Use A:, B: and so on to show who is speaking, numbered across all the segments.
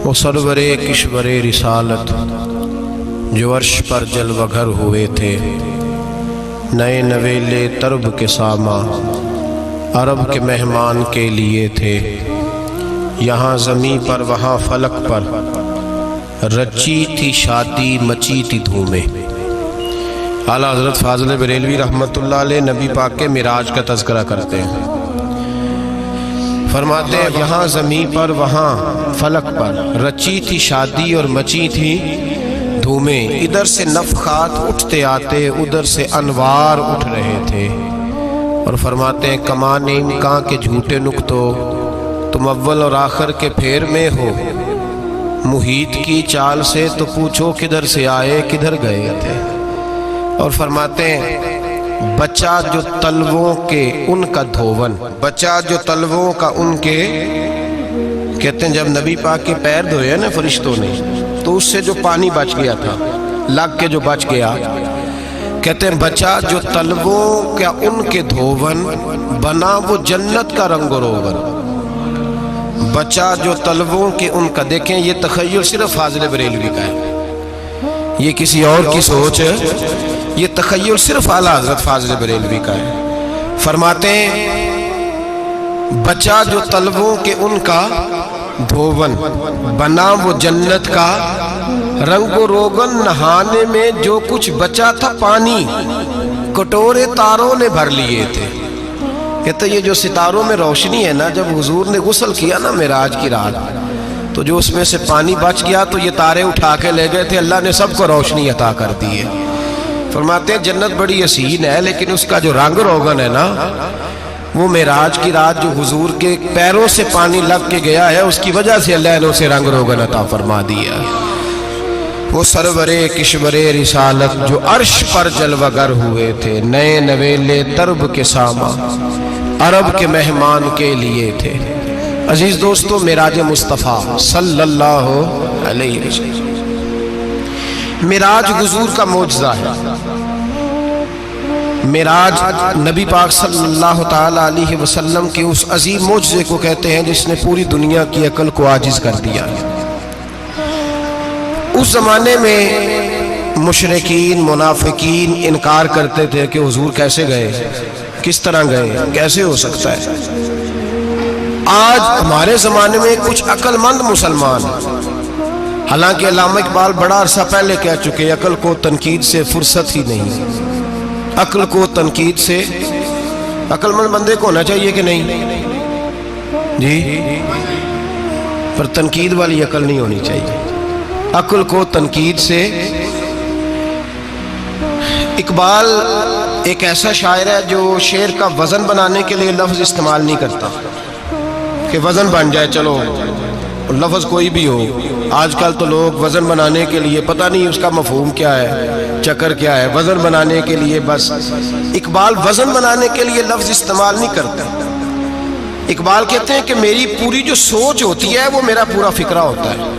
A: وہ سرور کشور رسالت جو عرش پر جلوگر ہوئے تھے، نئے نویلے طرب کے ساما عرب کے مہمان کے لیے تھے۔ یہاں زمیں پر وہاں فلک پر رچی تھی شادی مچی تھی دھومیں۔ اعلیٰ حضرت فاضل بریلوی رحمۃ اللہ علیہ نبی پاک کے معراج کا تذکرہ کرتے ہیں، فرماتے ہیں یہاں زمیں پر وہاں فلک پر رچی تھی شادی اور مچی تھی دھومیں۔ ادھر سے نفخات اٹھتے آتے، ادھر سے انوار اٹھ رہے تھے۔ اور فرماتے ہیں کمان امکان کے جھوٹے نکتو، تم اول اور آخر کے پھیر میں ہو۔ محیط کی چال سے تو پوچھو کدھر سے آئے کدھر گئے تھے۔ اور فرماتے ہیں بچہ جو تلووں کے ان کا دھوون، بچہ جو تلووں کا ان کے، کہتے ہیں جب نبی پاک کے پیر دھوئے نا فرشتوں نے تو اس سے جو پانی بچ گیا تھا، لگ کے جو بچ گیا، کہتے ہیں بچہ جو تلووں کا ان کے دھوون، بنا وہ جنت کا رنگ و روغن۔ بچہ جو تلووں کے ان کا، دیکھیں یہ تخیل صرف فاضل بریلوی کا ہے، یہ کسی اور کی سوچ ہے، یہ تخیل صرف اعلیٰ حضرت فاضل بریلوی کا ہے۔ فرماتے ہیں بچہ جو تلووں کے ان کا دھوون، بنا وہ جنت کا رنگ و روغن۔ نہانے میں جو کچھ بچا تھا پانی، کٹورے تاروں نے بھر لیے تھے۔ کہتے یہ جو ستاروں میں روشنی ہے نا، جب حضور نے غسل کیا نا معراج کی رات، تو جو اس میں سے پانی بچ گیا تو یہ تارے اٹھا کے لے گئے تھے، اللہ نے سب کو روشنی عطا کر دی ہے۔ فرماتے ہیں جنت بڑی حسین ہے، لیکن اس کا جو رنگ روغن ہے نا، وہ معراج کی رات جو حضور کے پیروں سے پانی لگ کے گیا ہے، اس کی وجہ سے اللہ نے اسے رنگ روغن عطا فرما دیا۔ وہ سرور کشور رسالت جو عرش پر جلوگر ہوئے تھے، نئے نویلے طرب کے ساما عرب کے مہمان کے لیے تھے۔ عزیز دوستو، معراج مصطفیٰ صلی اللہ علیہ وسلم، معراج حضور کا معجزہ ہے۔ معراج نبی پاک صلی اللہ تعالی علیہ وسلم کے اس عظیم معجزے کو کہتے ہیں جس نے پوری دنیا کی عقل کو عاجز کر دیا۔ اس زمانے میں مشرکین منافقین انکار کرتے تھے کہ حضور کیسے گئے، کس طرح گئے، کیسے ہو سکتا ہے۔ آج ہمارے زمانے میں کچھ عقل مند مسلمان، حالانکہ علامہ اقبال بڑا عرصہ پہلے کہہ چکے عقل کو تنقید سے فرصت ہی نہیں۔ عقل کو تنقید سے، عقل مند بندے کو ہونا چاہیے کہ نہیں جی، پر تنقید والی عقل نہیں ہونی چاہیے۔ عقل کو تنقید سے، اقبال ایک ایسا شاعر ہے جو شعر کا وزن بنانے کے لیے لفظ استعمال نہیں کرتا کہ وزن بن جائے، چلو لفظ کوئی بھی ہو۔ آج کل تو لوگ وزن بنانے کے لیے پتہ نہیں اس کا مفہوم کیا ہے، چکر کیا ہے، وزن بنانے کے لیے بس۔ اقبال وزن بنانے کے لیے لفظ استعمال نہیں کرتا۔ اقبال کہتے ہیں کہ میری پوری جو سوچ ہوتی ہے وہ میرا پورا فکرہ ہوتا ہے۔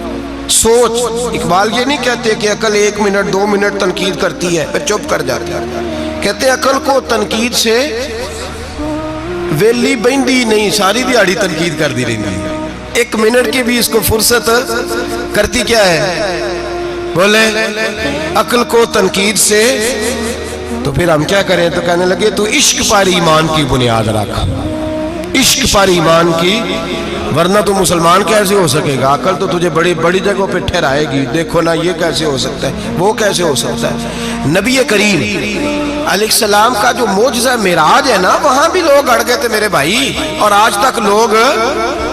A: سوچ، اقبال یہ نہیں کہتے کہ عقل 1 منٹ 2 منٹ تنقید کرتی ہے پھر چپ کر جاتی ہے۔ کہتے ہیں عقل کو تنقید سے ویلی بہندی نہیں، ساری دیہاڑی تنقید کر دی رہی، 1 منٹ کی بھی اس کو فرصت کرتی کیا ہے، بولے عقل کو تنقید سے۔ تو پھر ہم کیا کریں، تو کہنے لگے تو عشق پر ایمان کی بنیاد رکھ، عشق پر ایمان کی، ورنہ تو مسلمان کیسے ہو سکے گا۔ عقل تو تجھے بڑی بڑی جگہوں پہ ٹھہرائے گی، دیکھو نا یہ کیسے ہو سکتا ہے، وہ کیسے ہو سکتا ہے۔ نبی کریم علیہ السلام کا جو معجزہ معراج ہے نا، وہاں بھی لوگ اڑ گئے تھے میرے بھائی، اور آج تک لوگ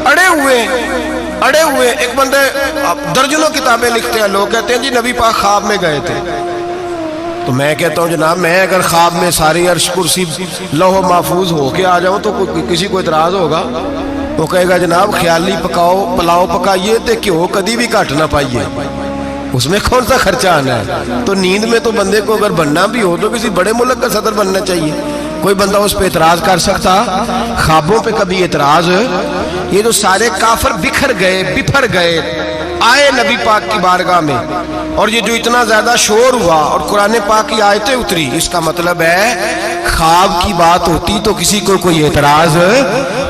A: اڑے ہوئے۔ ایک بندے درجنوں کتابیں لکھتے ہیں، لوگ کہتے ہیں جی نبی پاک خواب میں گئے تھے۔ تو میں کہتا ہوں جناب، میں اگر خواب میں ساری عرش کرسی لوح محفوظ ہو کے آ جاؤں تو کسی کو اعتراض ہوگا؟ وہ کہے گا جناب خیالی پکاؤ پلاؤ پکائیے تے کیوں کدی بھی گھٹ نہ پائیے، اس میں کون سا خرچہ آنا ہے۔ تو نیند میں تو بندے کو اگر بننا بھی ہو تو کسی بڑے ملک کا صدر بننا چاہیے، کوئی بندہ اس پہ اعتراض کر سکتا؟ خوابوں پہ کبھی اعتراض؟ یہ جو سارے کافر بکھر گئے آئے نبی پاک کی بارگاہ میں، اور یہ جو اتنا زیادہ شور ہوا اور قرآن پاک کی آیتیں اتری، اس کا مطلب ہے خواب کی بات ہوتی تو کسی کو کوئی اعتراض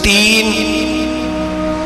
A: 3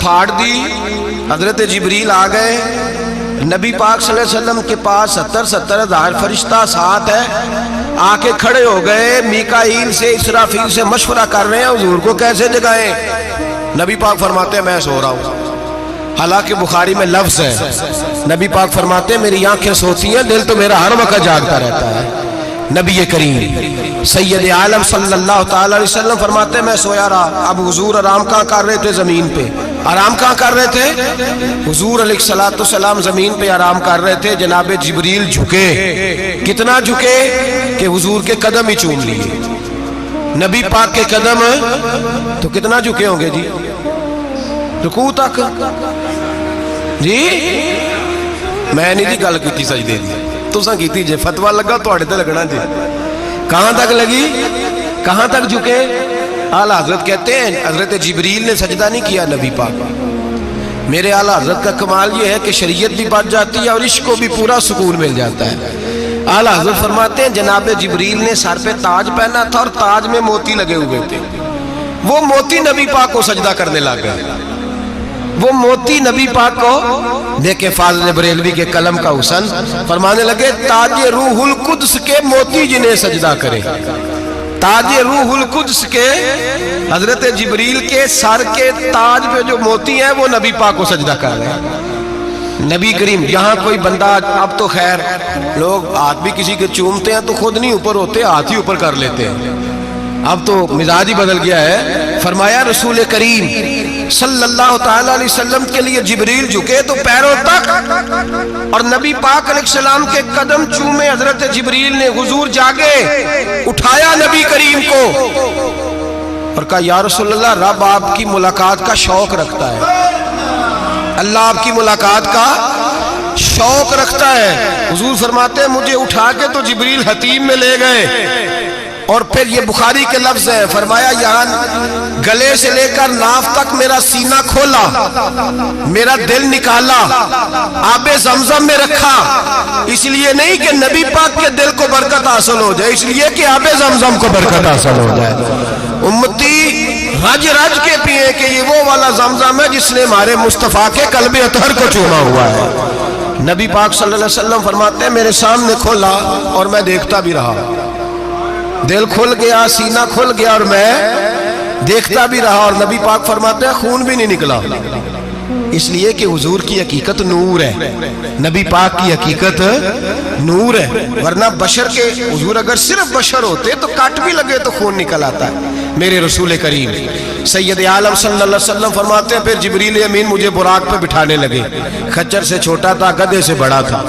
A: پھاڑ دی, حضرت جبریل آ گئے, نبی پاک صلی اللہ علیہ وسلم کے پاس 70 ہزار فرشتہ ساتھ ہے, آ کے کھڑے ہو گئے, میکائیل سے اسرافیل سے مشورہ کر رہے ہیں حضور کو کیسے جگائیں. نبی پاک فرماتے ہیں میں سو رہا ہوں. حالانکہ بخاری میں لفظ ہے, نبی پاک فرماتے ہیں میری آنکھیں سوتی ہیں, دل تو میرا ہر وقت جاگتا رہتا ہے. نبی کریم سید عالم صلی اللہ تعالی علیہ وسلم فرماتے ہیں میں سویا رہا. اب حضور آرام کہاں کر رہے تھے؟ زمین پہ. آرام کہاں کر رہے تھے؟ حضور علیہ السلام زمین پہ آرام کر رہے تھے. جناب جبریل جھکے, کتنا جھکے کہ حضور کے قدم ہی چوم لیے. نبی پاک کے قدم تو کتنا جھکے ہوں گے جی, رکوع تک جی. میں نہیں جی گل کی سجدے دی, تساں کیتی جے, فتویٰ لگا تواڈے تے لگنا جی. کہاں تک لگی, کہاں تک جھکے؟ اعلیٰ حضرت کہتے ہیں حضرت جبریل نے سجدہ نہیں کیا نبی پاک. میرے اعلیٰ حضرت کا کمال یہ ہے کہ شریعت بھی بچ جاتی ہے اور عشق کو بھی پورا سکون مل جاتا ہے. اعلیٰ حضرت فرماتے ہیں جناب جبریل نے سر پہ تاج پہنا تھا اور تاج میں موتی لگے ہوئے تھے. وہ موتی نبی پاک کو سجدہ کرنے لگ گئے. وہ موتی نبی پاک کو دیکھیں, فاضل بریلوی کے قلم کا حسن, فرمانے لگے تاج روح القدس کے موتی جنہیں سجدہ کرے. تاج روح القدس کے حضرت جبریل کے سر کے تاج پہ جو موتی ہیں وہ نبی پاک کو سجدہ کر رہے ہیں. نبی کریم یہاں کوئی بندہ, اب تو خیر لوگ ہاتھ بھی کسی کے چومتے ہیں تو خود نہیں اوپر ہوتے, ہاتھ ہی اوپر کر لیتے ہیں. اب تو مزاج ہی بدل گیا ہے. فرمایا رسول کریم صلی اللہ تعالی علیہ وسلم کے لیے جبریل جھکے تو پیروں تک, اور نبی پاک علیہ السلام کے قدم چومے. حضرت جبریل نے حضور جاگے, اٹھایا نبی کریم کو اور کہا یا رسول اللہ, رب آپ کی ملاقات کا شوق رکھتا ہے, اللہ آپ کی ملاقات کا شوق رکھتا ہے. حضور فرماتے ہیں مجھے اٹھا کے تو جبریل حتیم میں لے گئے, اور پھر یہ بخاری کے لفظ ہے, فرمایا یہاں گلے سے لے کر ناف تک میرا سینہ کھولا, میرا دل نکالا, آب زمزم میں رکھا. اس لیے نہیں کہ نبی پاک کے دل کو برکت حاصل ہو جائے, اس لیے کہ آب زمزم کو برکت حاصل ہو جائے. امتی رج رج کے پیئے کہ یہ وہ والا زمزم ہے جس نے ہمارے مصطفیٰ کے قلب اطہر کو چوما ہوا ہے. نبی پاک صلی اللہ علیہ وسلم فرماتے ہیں میرے سامنے کھولا اور میں دیکھتا بھی رہا. دل کھل گیا, سینہ کھل گیا اور میں دیکھتا بھی رہا. اور نبی پاک فرماتے ہیں خون بھی نہیں نکلا, اس لیے کہ حضور کی حقیقت نور ہے, نبی پاک کی حقیقت نور ہے. ورنہ بشر کے, حضور اگر صرف بشر ہوتے تو کٹ بھی لگے تو خون نکل آتا ہے. میرے رسول کریم سید عالم صلی اللہ علیہ وسلم فرماتے ہیں پھر جبریل امین مجھے براق پہ بٹھانے لگے. خچر سے چھوٹا تھا, گدھے سے بڑا تھا,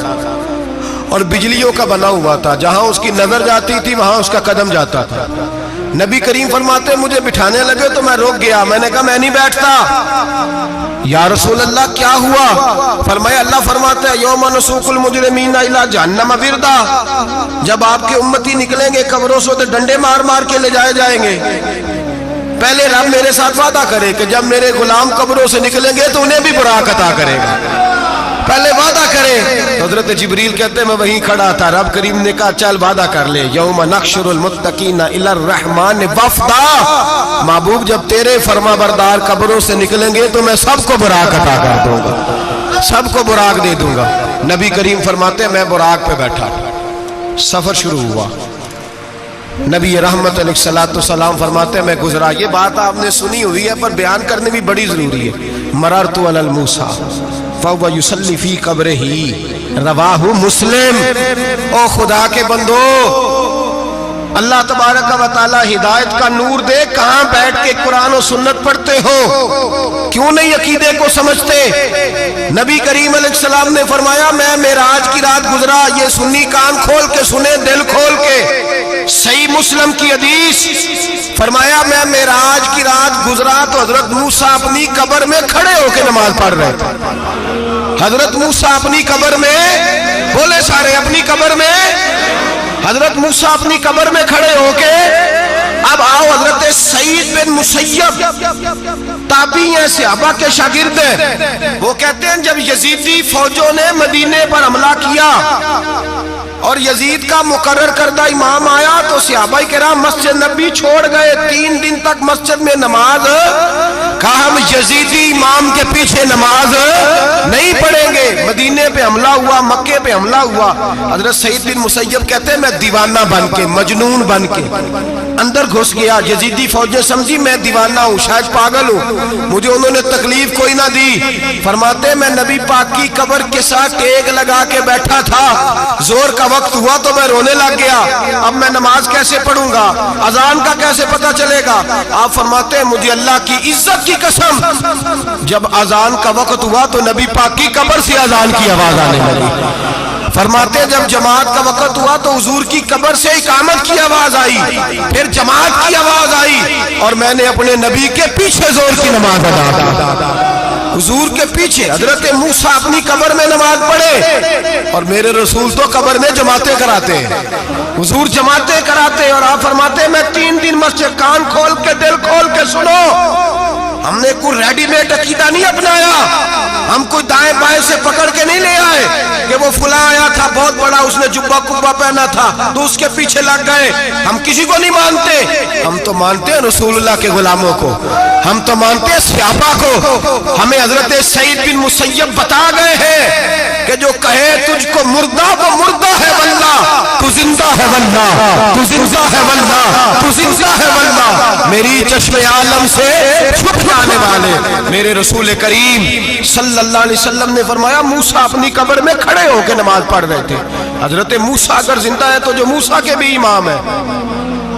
A: اور بجلیوں کا بنا ہوا تھا. جہاں اس کی نظر جاتی تھی وہاں اس کا قدم جاتا تھا. نبی کریم فرماتے ہیں مجھے بٹھانے لگے تو میں رک گیا. میں نے کہا میں نہیں بیٹھتا. یا رسول اللہ کیا ہوا؟ فرمایا اللہ فرماتا ہے یوم نسوق المجرمین الی جہنم وردا, جب آپ کے امتی نکلیں گے قبروں سے تو ڈنڈے مار مار کے لے جائے جائیں گے. پہلے رب میرے ساتھ وعدہ کرے کہ جب میرے غلام قبروں سے نکلیں گے تو انہیں بھی براق عطا کرے گا. پہلے وعدہ کرے. حضرت جبریل کہتے ہیں میں وہیں کھڑا تھا. رب کریم نے کہا چل وعدہ کر لے, یوم نحشر المتقین الی الرحمن وفدا, محبوب جب تیرے فرما بردار قبروں سے نکلیں گے تو میں سب کو براق عطا کر دوں گا, سب کو براق دے دوں گا. نبی کریم فرماتے ہیں میں براق پہ بیٹھا, سفر شروع ہوا. نبی رحمت علیہ السلام فرماتے ہیں میں گزرا. یہ بات آپ نے سنی ہوئی ہے پر بیان کرنے بھی بڑی ضروری ہے. مررت علی الموسیٰ فَهُوَ يُصَلِّ فِي قَبْرِهِ رواہ مسلم. او خدا کے بندو, اللہ تبارک و تعالی ہدایت کا نور دے, کہاں بیٹھ کے قرآن و سنت پڑھتے ہو, کیوں نہیں عقیدے کو سمجھتے؟ نبی کریم علیہ السلام نے فرمایا میں معراج کی رات گزرا. یہ سنی کان کھول کے سنے, دل کھول کے. صحیح مسلم کی حدیث, فرمایا میں معراج کی رات گزرا تو حضرت موسیٰ اپنی قبر میں کھڑے ہو کے نماز پڑھ رہے تھے. حضرت موسیٰ اپنی قبر میں, بولے سارے اپنی قبر میں, حضرت موسیٰ اپنی قبر میں کھڑے ہو کے. اب آؤ حضرت سعید بن مسیب تابعی ہیں, صحابہ کے شاگرد ہیں. وہ کہتے ہیں جب یزیدی فوجوں نے مدینے پر حملہ کیا اور یزید کا مقرر کردہ امام آیا تو صحابہ کرام مسجد نبی چھوڑ گئے، 3 دن تک مسجد میں نماز، کہا ہم یزیدی امام کے پیچھے نماز نہیں پڑھیں گے۔ مدینے پہ حملہ ہوا، مکے پہ حملہ ہوا، حضرت سعید بن مسیب کہتے ہیں میں دیوانہ بن کے، مجنون بن کے اندر گھس گیا۔ یزیدی فوجیں سمجھی میں دیوانہ ہوں، شاید پاگل ہوں، مجھے انہوں نے تکلیف کوئی نہ دی۔ فرماتے ہیں میں نبی پاک کی قبر کے ساتھ ٹیک لگا کے بیٹھا تھا، زور کا وقت ہوا تو میں رونے لگ گیا، اب میں نماز کیسے پڑھوں گا، اذان کا کیسے پتہ چلے گا؟ آپ فرماتے ہیں مجھے اللہ کی عزت کی قسم، جب اذان کا وقت ہوا تو نبی پاک کی قبر سے اذان کی آواز آنے لگی۔ فرماتے ہیں جب جماعت کا وقت ہوا تو حضور کی قبر سے اقامت کی آواز آئی، پھر جماعت کی آواز آئی، اور میں نے اپنے نبی کے پیچھے زور کی نماز ادا کی۔ حضور کے پیچھے حضرت موسیٰ اپنی قبر میں نماز پڑھے، اور میرے رسول تو قبر میں جماعتیں کراتے ہیں، حضور جماعتیں کراتے ہیں۔ اور آپ فرماتے ہیں میں 3 دن مسجد، کان کھول کے دل کھول کے سنو، ہم نے کوئی ریڈی میڈ عقیدہ نہیں اپنایا، ہم کوئی دائیں بائیں سے پکڑ کے نہیں لے آئے کہ وہ فلاں آیا تھا بہت بڑا، اس نے جبہ کبہ پہنا تھا تو اس کے پیچھے لگ گئے۔ ہم کسی کو نہیں مانتے، ہم تو مانتے ہیں رسول اللہ کے غلاموں کو، ہم تو مانتے ہیں صحابہ کو۔ ہمیں حضرت سعید بن مسیب بتا گئے ہیں کہ جو کہے تجھ کو مردہ وہ مردہ ہے واللہ، تو زندہ ہے واللہ، تو زندہ ہے واللہ، تو زندہ ہے واللہ۔ میری چشم عالم سے چھپ جانے والے میرے رسول کریم صلی اللہ علیہ وسلم نے فرمایا موسیٰ اپنی قبر میں کھڑے ہو کے نماز پڑھ رہے تھے۔ حضرت موسیٰ اگر زندہ ہے تو جو موسیٰ کے بھی امام ہے،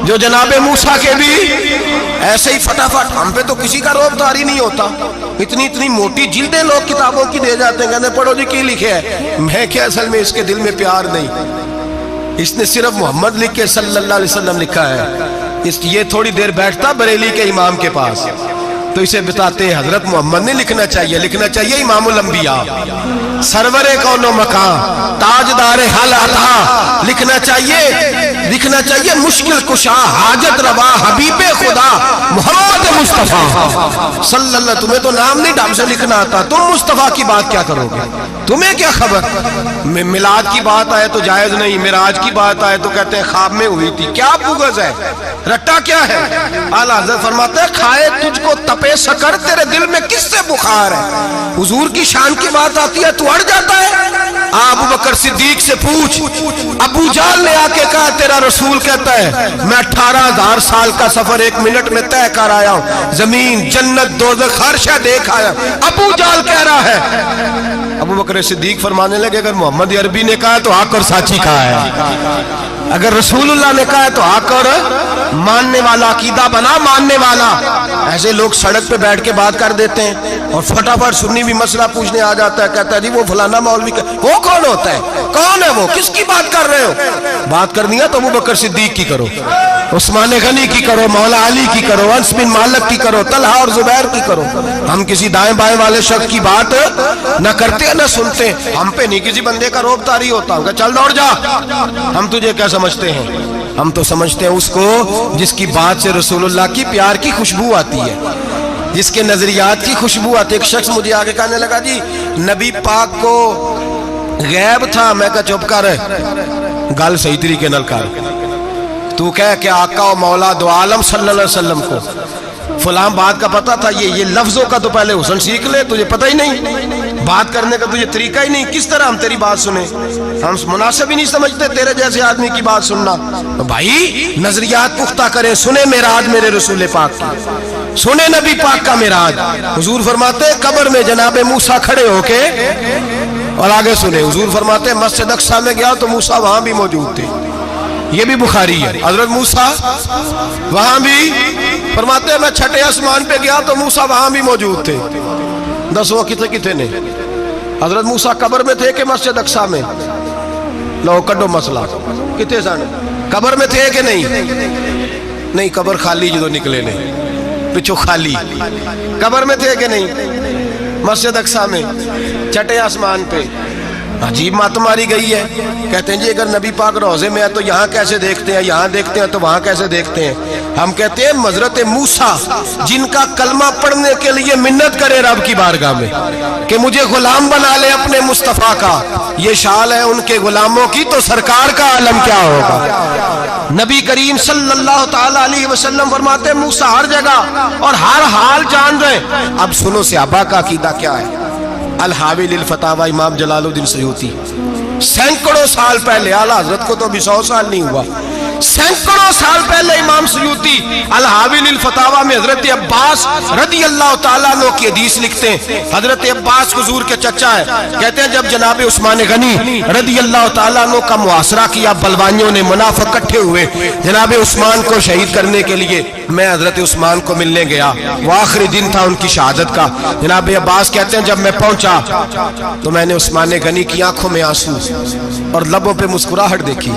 A: جو جناب موسیٰ کے بھی ایسے ہی فٹافٹ، ہم پہ تو کسی کا روب داری نہیں ہوتا، اتنی موٹی جلدیں لوگ کتابوں کی دے جاتے ہیں، کہتے پڑھو جی کی لکھے ہے، میں کیا اصل میں اس کے دل میں پیار نہیں، اس نے صرف محمد لکھ کے صلی اللہ علیہ وسلم لکھا ہے، یہ تھوڑی دیر بیٹھتا بریلی کے امام کے پاس تو اسے بتاتے ہیں حضرت محمد نے لکھنا چاہیے، لکھنا چاہیے امام الانبیاء، سرور کون و مکان، تاجدار حال عطا، لکھنا چاہیے مشکل کشا، حاجت روا، حبیب خدا محمد مصطفیٰ صلی اللہ۔ تمہیں تو نام نہیں ڈھنگ سے لکھنا آتا، تم مصطفیٰ کی بات کیا کرو گے؟ تمہیں کیا خبر؟ میلاد کی بات آئے تو جائز نہیں، معراج کی بات آئے تو کہتے ہیں خواب میں ہوئی تھی، کیا بغض ہے، رٹا کیا ہے؟ اعلیٰ حضرت فرماتے ہیں کھائے تجھ کو تپے سکر، تیرے دل میں کس سے بخار ہے؟ حضور کی شان کی بات آتی ہے تو اڑ جاتا ہے۔ ابو بکر صدیق سے پوچھ، ابو جہل نے آ کے کہا تیرا رسول کہتا ہے میں 18,000 سال کا سفر 1 منٹ میں طے کر آیا ہوں، زمین جنت دوزخ ہر شے دیکھ آیا۔ ابو جہل کہہ رہا ہے، ابو بکر صدیق فرمانے لگے اگر محمد عربی نے کہا ہے تو حق اور سچی کہا ہے، اگر رسول اللہ نے کہا ہے تو حق اور ماننے والا، عقیدہ بنا ماننے والا۔ ایسے لوگ سڑک پہ بیٹھ کے بات کر دیتے ہیں اور فٹافٹ سنی بھی مسئلہ پوچھنے آ جاتا ہے، کہتا ہے جی وہ فلانا مولوی وہ کون ہوتا ہے، کون ہے وہ، کس کی بات کر رہے ہو؟ بات کرنی ہے تو ابو بکر صدیق کی کرو، عثمان غنی کی کرو، مولا علی کی کرو، انس بن مالک کی کرو، طلحہ اور زبیر کی کرو۔ ہم کسی دائیں بائیں والے شخص کی بات نہ کرتے نہ سنتے، ہم پہ نہیں کسی بندے کا روب طاری ہوتا کہ چل دوڑ جا، ہم تجھے کیا سمجھتے ہیں؟ ہم تو سمجھتے ہیں اس کو جس کی بات سے رسول اللہ کی پیار کی خوشبو آتی ہے، جس کے نظریات کی خوشبو آتی ہے۔ ایک شخص مجھے آگے کہنے لگا جی نبی پاک کو غیب تھا، میں کہا چپ کر، گل صحیح طریقے نال کر، تو کہہ کہ آقا و مولا دو عالم صلی اللہ علیہ وسلم کو فلاں بات کا پتہ تھا، یہ لفظوں کا تو پہلے حسن سیکھ لے، تجھے پتہ ہی نہیں، بات کرنے کا تجھے طریقہ ہی نہیں، کس طرح ہم تیری بات سنیں؟ ہم مناسب ہی نہیں سمجھتے تیرے جیسے آدمی کی بات سننا۔ بھائی نظریات پختہ کریں، سنیں معراج میرے رسول پاک کی، سنیں نبی پاک کا معراج۔ حضور فرماتے ہیں قبر میں جناب موسیٰ کھڑے ہو کے، اور آگے سنیں حضور فرماتے ہیں مسجد اقصیٰ میں گیا تو موسیٰ وہاں بھی موجود تھے، یہ بھی بخاری ہے، حضرت موسیٰ وہاں بھی فرماتے ہیں میں 6 آسمان پہ گیا تو موسیٰ وہاں بھی موجود تھے۔ 10 وہ کتنے نے حضرت موسیٰ قبر میں تھے کہ مسجد اقصیٰ میں؟ لو کڈو مسئلہ، کتنے سن قبر میں تھے کہ نہیں؟ قبر خالی جو نکلے نے پچھو خالی، قبر میں تھے کہ نہیں؟ مسجد اقصیٰ میں 6 آسمان پہ عجیب مت ماری گئی ہے. کہتے ہیں جی اگر نبی پاک روزے میں ہے تو یہاں کیسے دیکھتے ہیں, یہاں دیکھتے ہیں تو وہاں کیسے دیکھتے ہیں. ہم کہتے ہیں حضرت موسیٰ جن کا کلمہ پڑھنے کے لیے منت کرے رب کی بارگاہ میں کہ مجھے غلام بنا لے اپنے مصطفیٰ کا, یہ شال ہے ان کے غلاموں کی, تو سرکار کا عالم کیا ہوگا. نبی کریم صلی اللہ تعالی علیہ وسلم فرماتے ہیں موسیٰ ہر جگہ اور ہر حال جان رہے. اب سنو صحابہ کا عقیدہ کیا ہے. الحاوی للفتاوی امام جلال الدین سیوطی سینکڑوں سال پہلے, اعلیٰ حضرت کو تو ابھی 100 سال نہیں ہوا, سینکڑوں سال پہلے امام سیوطی الحاوی للفتاوی میں حضرت عباس رضی اللہ تعالیٰ عنہ کی حدیث لکھتے ہیں. حضرت عباس حضور کے چچا ہے. کہتے ہیں جب جناب عثمان غنی رضی اللہ تعالیٰ عنہ کا محاصرہ کیا, بلوانیوں نے منافق اکٹھے ہوئے جناب عثمان کو شہید کرنے کے لیے, میں حضرت عثمان کو ملنے گیا, وہ آخری دن تھا ان کی شہادت کا. جناب عباس کہتے ہیں جب میں پہنچا تو میں نے عثمان غنی کی آنکھوں میں آنسو اور لبوں پہ مسکراہٹ دیکھی,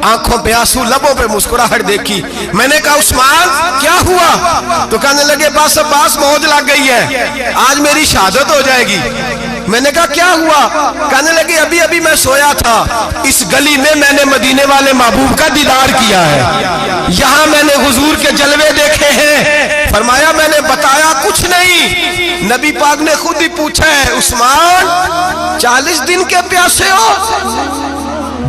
A: آنکھوں پہ آنسو لبوں پہ مسکراہٹ دیکھی. میں نے کہا عثمان کیا ہوا؟ تو کہنے لگے بس عباس موج لگ گئی ہے, آج میری شہادت ہو جائے گی. میں نے کہا کیا ہوا؟ کہنے لگے ابھی ابھی میں سویا تھا, اس گلی میں نے مدینے والے محبوب کا دیدار کیا ہے, یہاں میں نے حضور کے جلوے دیکھے ہیں. فرمایا میں نے بتایا کچھ نہیں. نبی پاک نے خود ہی پوچھا ہے عثمان 40 دن کے پیاسے ہو,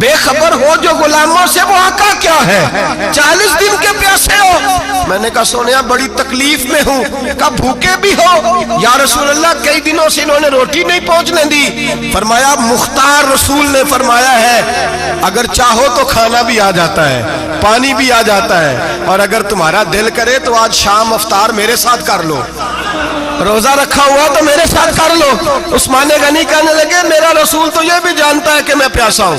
A: بے خبر ہو جو غلاموں سے, وہ آقا کیا ہے 40 دن کے پیاسے ہو. میں نے کہا سونیا بڑی تکلیف میں ہوں. کہا بھوکے بھی ہو؟ یا رسول اللہ کئی دنوں سے انہوں نے روٹی نہیں پہنچنے دی. فرمایا مختار رسول نے فرمایا ہے اگر چاہو تو کھانا بھی آ جاتا ہے, پانی بھی آ جاتا ہے, اور اگر تمہارا دل کرے تو آج شام افطار میرے ساتھ کر لو, روزہ رکھا ہوا تو میرے ساتھ کر لو. عثمان غنی کہنے لگے میرا رسول تو یہ بھی جانتا ہے کہ میں پیاسا ہوں,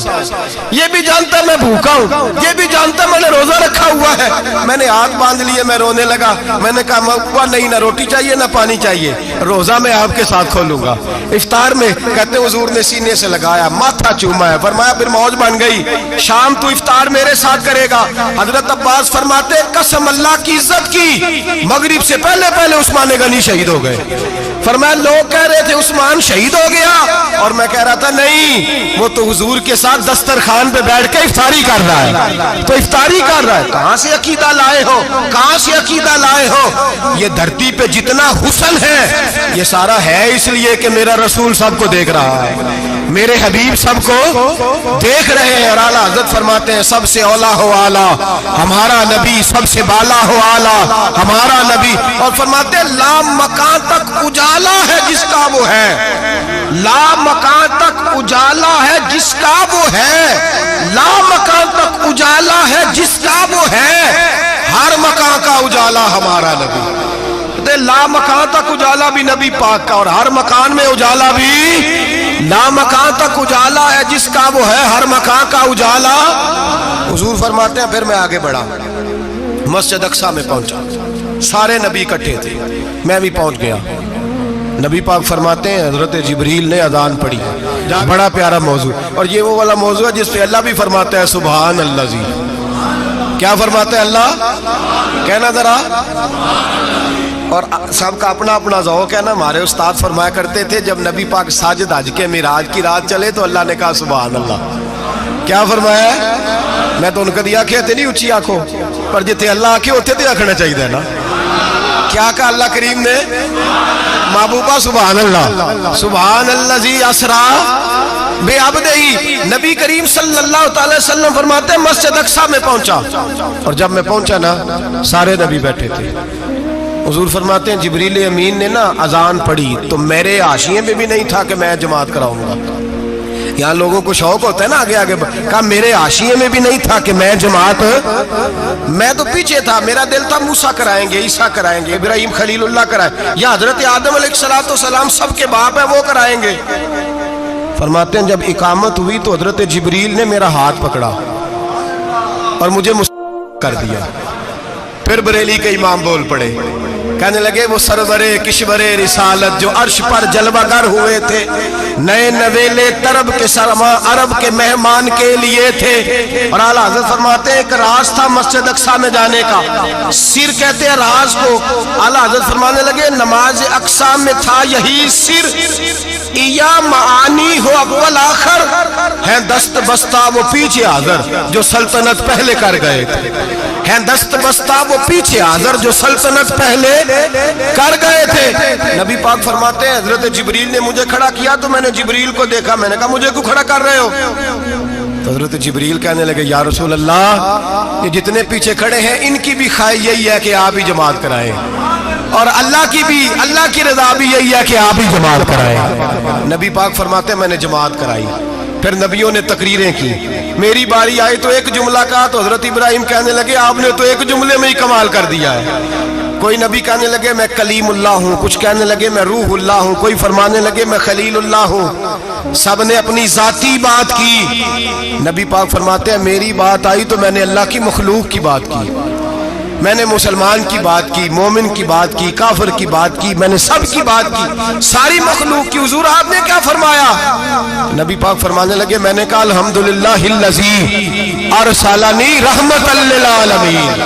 A: یہ بھی جانتا ہے میں بھوکا ہوں, یہ بھی جانتا ہے میں نے روزہ رکھا ہوا ہے. میں نے ہاتھ باندھ لیے, میں رونے لگا. میں نے کہا موقع نہیں, نہ روٹی چاہیے نہ پانی چاہیے, روزہ میں آپ کے ساتھ کھولوں گا. افطار میں کہتے ہیں حضور نے سینے سے لگایا, ماتھا چوما ہے, فرمایا پھر موج بن گئی, شام تو افطار میرے ساتھ کرے گا. حضرت عباس فرماتے قسم اللہ کی عزت کی مغرب سے پہلے پہلے عثمان غنی شہید ہو گئے. فرمایا لوگ کہہ رہے تھے عثمان شہید ہو گیا, اور میں کہہ رہا تھا نہیں, وہ تو حضور کے ساتھ دسترخوان پہ بیٹھ کے افطاری کر رہا ہے, تو افطاری کر رہا ہے. کہاں سے عقیدہ لائے ہو, کہاں سے عقیدہ لائے ہو؟ یہ دھرتی پہ جتنا حسن ہے یہ سارا ہے اس لیے کہ میرا رسول سب کو دیکھ رہا ہے, میرے حبیب سب کو دیکھ رہے ہیں. اور اعلیٰ حضرت فرماتے ہیں سب سے اولا ہو اعلیٰ ہمارا نبی, سب سے بالا ہو اعلیٰ ہمارا نبی. اور فرماتے ہیں لا مکان تک اجالا ہے جس کا وہ ہے, لا مکان تک اجالا ہے جس کا وہ ہے, لا مکان تک اجالا ہے جس کا وہ ہے, ہر مکان کا اجالا ہمارا نبی. لا مکان تک اجالا بھی نبی پاک کا, اور ہر مکان میں اجالا بھی, لا مکان تک اجالا ہے جس کا وہ ہے, ہر مکان کا اجالا. حضور فرماتے ہیں پھر میں آگے بڑھا, مسجد اقصی میں پہنچا, سارے نبی اکٹھے تھے, میں بھی پہنچ گیا. نبی پاک فرماتے ہیں حضرت جبریل نے اذان پڑھی, بڑا پیارا موضوع, اور یہ وہ والا موضوع ہے جس پہ اللہ بھی فرماتا ہے سبحان اللہ جی. کیا فرماتے ہیں اللہ؟ کہنا ذرا. اور سب کا اپنا اپنا ذوق ہے نا. ہمارے استاد فرمایا کرتے تھے جب نبی پاک ساجد حج کے معراج کی رات چلے تو اللہ نے کہا سبحان اللہ. کیا فرمایا ہے؟ میں تو ان کو دیا کہتے نہیں اچھی آنکھوں پر, جتنے اللہ آنکھیں ہوتے تھے رکھنا چاہیے نا. کیا کہا اللہ کریم نے؟ محبوبہ سبحان اللہ, سبحان الذی اسرا بعبدہ. نبی کریم صلی اللہ تعالی وسلم فرماتے ہیں مسجد اقصی میں پہنچا, اور جب میں پہنچا نا سارے نبی بیٹھے تھے. حضور فرماتے ہیں جبریل امین نے نا اذان پڑھی تو میرے حاشیے میں بھی نہیں تھا کہ میں جماعت کراؤں گا. یہاں لوگوں کو شوق ہوتا ہے نا آگے آگے, کہا میرے حاشیے میں بھی نہیں تھا کہ میں جماعت, میں تو پیچھے تھا. میرا دل تھا موسیٰ کرائیں گے, عیسیٰ کرائیں گے, ابراہیم خلیل اللہ کرائیں, یا حضرت آدم علیہ السلام سب کے باپ ہیں وہ کرائیں گے. فرماتے ہیں جب اقامت ہوئی تو حضرت جبریل نے میرا ہاتھ پکڑا اور مجھے کر دیا. پھر بریلی کے امام بول پڑے کہنے لگے وہ سرورے کشورے رسالت جو عرش پر جلوہ گر ہوئے تھے، نئے نویلے طرب کے سرما عرب کے مہمان کے لیے تھے۔ اور اعلیٰ حضرت فرماتے ہیں ایک راز تھا مسجد اقصی میں جانے کا، سر کہتے ہیں راز کو۔ اعلیٰ حضرت فرمانے لگے نماز اقصی میں تھا یہی سر، یا معانی ہو اول آخر، ہیں دست بستہ وہ پیچھے حاضر جو سلطنت پہلے کر گئے تھے، ہیں دست بستہ وہ پیچھے حاضر جو سلطنت پہلے کر گئے تھے۔ نبی پاک فرماتے ہیں حضرت جبریل نے مجھے کھڑا کیا تو میں نے جبریل کو دیکھا، میں نے کہا مجھے کیوں کھڑا کر رہے ہو؟ تو حضرت جبریل کہنے لگے یا رسول اللہ یہ جتنے پیچھے کھڑے ہیں ان کی بھی خواہش یہی ہے کہ آپ ہی جماعت کرائیں، اور اللہ کی رضا بھی یہی ہے کہ آپ ہی جماعت کرائیں۔ نبی پاک فرماتے ہیں میں نے جماعت کرائی، پھر نبیوں نے تقریریں کی، میری باری آئی تو ایک جملہ کہا تو حضرت ابراہیم کہنے لگے آپ نے تو ایک جملے میں ہی کمال کر دیا ہے۔ کوئی نبی کہنے لگے میں کلیم اللہ ہوں، کچھ کہنے لگے میں روح اللہ ہوں، کوئی فرمانے لگے میں خلیل اللہ ہوں، سب نے اپنی ذاتی بات کی۔ نبی پاک فرماتے ہیں میری بات آئی تو میں نے اللہ کی مخلوق کی بات کی، میں نے مسلمان کی بات کی، مومن کی بات کی، کافر کی بات کی، میں نے سب کی بات کی، ساری مخلوق کی۔ حضور آپ نے کیا فرمایا؟ نبی پاک فرمانے لگے میں نے کہا الحمدللہ الذی ارسلنی رحمت للعالمین،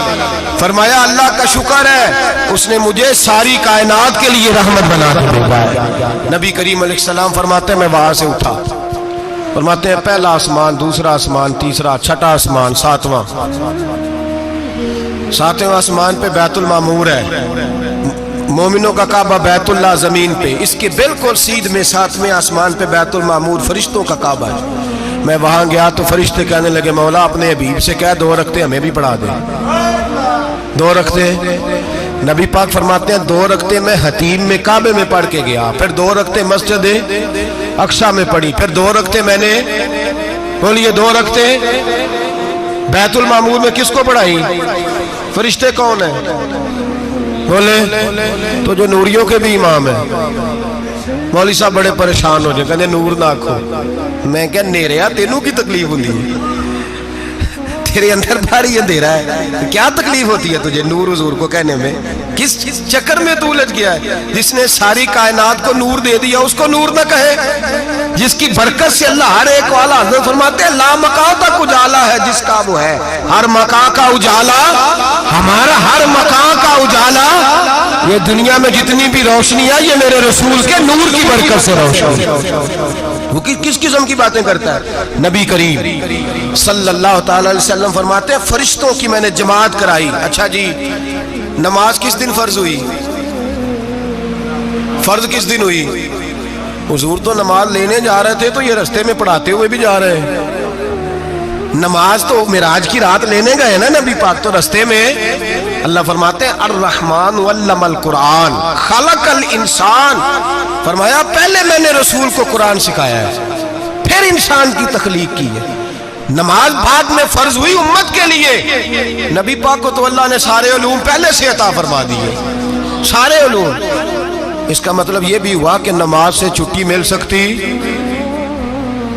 A: فرمایا اللہ کا شکر ہے اس نے مجھے ساری کائنات کے لیے رحمت بنا کے بھیجا ہے۔ نبی کریم علیہ السلام فرماتے ہیں میں وہاں سے اٹھا، فرماتے ہیں پہلا آسمان، دوسرا آسمان، تیسرا، چھٹا آسمان، ساتواں آسمان پہ بیت المعمور ہے، مومنوں کا کعبہ بیت اللہ زمین پہ، اس کے بالکل سیدھ میں ساتویں آسمان پہ بیت المعمور فرشتوں کا کعبہ ہے۔ میں وہاں گیا تو فرشتے کہنے لگے مولا اپنے حبیب سے کہہ 2 رکعتیں ہمیں بھی پڑھا دے۔ 2 رکعتیں نبی پاک فرماتے ہیں 2 رکعتیں میں حتیم میں کعبے میں پڑھ کے گیا، پھر 2 رکعتیں مسجد اقصی میں پڑھی، پھر 2 رکعتیں میں نے بولیے 2 رکعتیں بیت المعمور میں کس کو پڑھائی؟ فرشتے کون ہیں؟ بولے تو جو نوریوں کے بھی امام ہیں۔ مولوی صاحب بڑے پریشان ہو جائے، کہنے نور نہ آکھو، میں کہا نیریا تینوں کی تکلیف ہوتی ہے، تیرے اندر بھاری اندھیرا ہے، کیا تکلیف ہوتی ہے تجھے نور حضور کو کہنے میں؟ کس چکر میں تو الجھ گیا ہے؟ جس نے ساری کائنات کو نور دے دیا اس کو نور نہ کہے، جس کی برکت سے اللہ ہر ایک والا، حضرت فرماتے ہیں لا مکان تک اجالا ہے جس کا وہ ہے، ہر مکان کا اجالا ہمارا، ہر مکان کا اجالا، یہ دنیا میں جتنی بھی روشنی ہے یہ میرے رسول کے نور کی برکت سے روشنی۔ وہ کس قسم کی باتیں کرتا ہے؟ نبی کریم صلی اللہ تعالی علیہ وسلم فرماتے ہیں فرشتوں کی میں نے جماعت کرائی۔ اچھا جی نماز کس دن فرض ہوئی؟ فرض کس دن ہوئی؟ حضور تو نماز لینے جا رہے تھے تو یہ رستے میں پڑھاتے ہوئے بھی جا رہے ہیں، نماز تو معراج کی رات لینے گئے نا نبی پاک، تو رستے میں اللہ فرماتے ہیں الرحمن علم القرآن خلق الانسان، فرمایا پہلے میں نے رسول کو قرآن سکھایا ہے پھر انسان کی تخلیق کی ہے۔ نماز بعد میں فرض ہوئی امت کے لیے، نبی پاک کو تو اللہ نے سارے علوم پہلے سے عطا فرما دیے، سارے علوم۔ اس کا مطلب یہ بھی ہوا کہ نماز سے چھٹی مل سکتی،